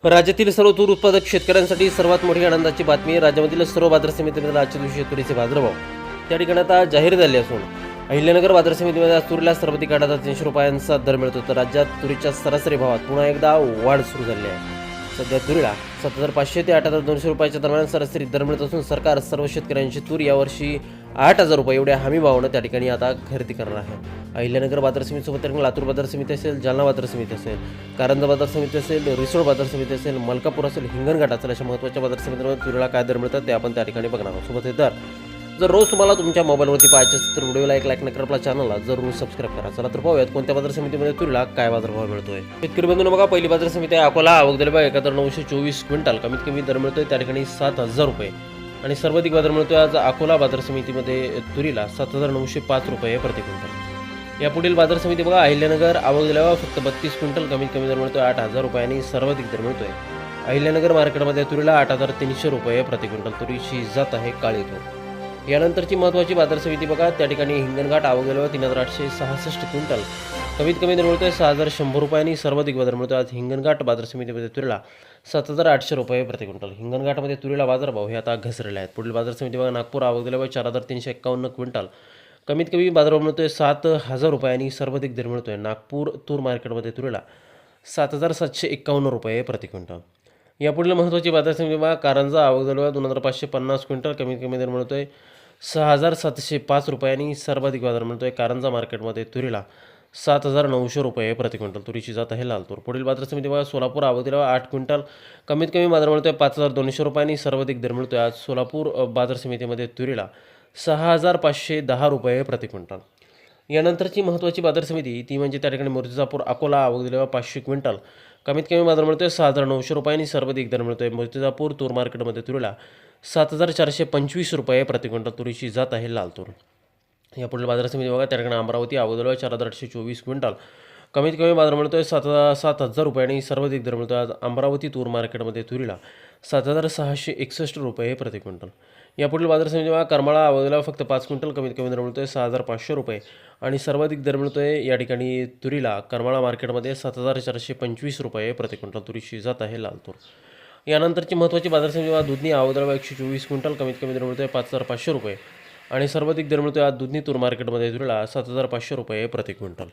राज्यातील सर्व तूर उत्पादक शेतकऱ्यांसाठी सर्वात मोठी आनंदाची बातमी. राज्यामधील सर्व बाजार समितीमध्ये आजच्या दिवशी तुरीचे बाजारभाव त्या ठिकाणी आता जाहीर झाले असून अहिल्यानगर बाजार समितीमध्ये आज तुरीला सर्वाधिक 8,300 रुपयांचा दर मिळतो. तर राज्यात तुरीच्या सरासरी भावात पुन्हा एकदा वाढ सुरू झाली आहे. सध्या तुरीला 7,500 ते 8,200 रुपयाच्या दरम्यान सरासरी दर मिळत असून सरकार सर्व शेतकऱ्यांची तूर यावर्षी 8,000 रुपये एवढ्या हमी भावानं त्या ठिकाणी आता खरेदी करणार आहे. अहिल्यानगर बाजार समितीसोबत त्या लातूर बाजार समिती असेल, जालना बाजार समिती असेल, कारंजा बाजार समिती असेल, रिसोड बाजार समिती असेल, मलकापूर असेल, हिंगणघाट असेल, अशा महत्त्वाच्या बाजार समितीमध्ये तुरीला काय दर मिळतात ते आपण त्या ठिकाणी बघणार आहोत. सोबत हे दर जर रोज तुम्हाला तुमच्या मोबाईलवरती पाहायचे असेल तर व्हिडिओला एक लाईक नका, आपल्या चॅनलला जरूर सबस्क्राईब करा. चला तर पाहूयात कोणत्या बाजार समितीमध्ये तुरीला काय बाजारभाव मिळतोय. शेतकरी बंधूंनो बघा, पहिली बाजार समिती आहे अकोला. आवक दिली बघा 1,924 क्विंटल. कमीत कमी दर मिळतोय त्या ठिकाणी 7,000 रुपये आणि सर्वाधिक बाजार मिळतोय आज अकोला बाजार समितीमध्ये तुरीला 7,905 रुपये प्रति क्विंटल. यापुढील बाजार समिती बघा अहिल्यानगर. आवक दिल्यावर फक्त 32 क्विंटल. कमीत कमी दर मिळतोय 8,000 रुपये आणि सर्वाधिक दर मिळतोय अहिल्यानगर मार्केटमध्ये तुरीला 8,300 रुपये प्रति क्विंटल. तुरीची जात आहे काळी तूर. यानंतरची महत्त्वाची बाजार समिती बघा, त्या ठिकाणी हिंगणघाट. आवक दिल्यावर 3,866 क्विंटल. कमीत कमी दर मिळतोय 6,100 रुपये आणि सर्वाधिक बाजार मिळतोय आज हिंगणघाट बाजार समितीमध्ये तुरीला 7,800 रुपये प्रति क्विंटल. हिंगणघाटमध्ये तुरीला बाजारभाव हे आता घसरले आहेत. पुढील बाजार समिती बघा नागपूर. आवक दिल्यावर 4,351 क्विंटल. कमीत कमी बाजारभाव मिळतोय 7,000 रुपये आणि सर्वाधिक दर मिळतोय नागपूर तूर मार्केटमध्ये तुरीला 7,751 रुपये प्रति क्विंटल. यापुढील महत्त्वाची बाजार समिती बघा कारंजा. आवक दिल्यावर 2,550 क्विंटल. कमीत कमी दर मिळतोय 6,705 रुपये आणि सर्वाधिक बाजार मिळतोय कारंजा मार्केटमध्ये तुरीला 7,900 रुपये प्रति क्विंटल. तुरीची जात आहे लाल तूर. पुढील बाजार समिती बघा सोलापूर. आवक दिल्यावर 8 क्विंटल. कमीत कमी बाजार मिळतोय 5,200 रुपये आणि सर्वाधिक दर मिळतोय आज सोलापूर बाजार समितीमध्ये तुरीला 6,510 रुपये प्रति क्विंटल. यानंतरची महत्त्वाची बाजार समिती ती म्हणजे त्या ठिकाणी मूर्तिजापूर अकोला. आवक दिल्यावर 500 क्विंटल. कमीत कमी बाजार मिळतोय 6,900 रुपये आणि सर्वाधिक दर मिळतोय मूर्तिजापूर तूर मार्केटमध्ये तुरीला 7,425 रुपये प्रति क्विंटल. तुरीची जात आहे लाल तूर. यापुढील बाजार समिती बघा त्या ठिकाणी अमरावती. आवक दिल्यावर 4,824 क्विंटल. कमीत कमी बाजार मिळतोय 7,000 रुपये आणि सर्वाधिक दर मिळतोय आज अमरावती तूर मार्केटमध्ये तुरीला 7,661 रुपये प्रति क्विंटल. यापुढील बाजार समिती बघा करमाळा. आवक दिल्यावर फक्त 5 क्विंटल. कमीत कमी दर मिळतोय 6,500 रुपये आणि सर्वाधिक दर मिळतोय या ठिकाणी तुरीला करमाळा मार्केटमध्ये 7,425 रुपये प्रति क्विंटल. तुरीची जात आहे लाल तूर. यानंतरची महत्त्वाची बाजार समिती बघा दुधनी. आवक दिल्यावर 124 क्विंटल. कमीत कमी दर मिळतोय 5,500 रुपये आणि सर्वाधिक दर मिळतोय आज दुधनी तूर मार्केटमध्ये तुरीला 7,500 रुपये प्रति क्विंटल.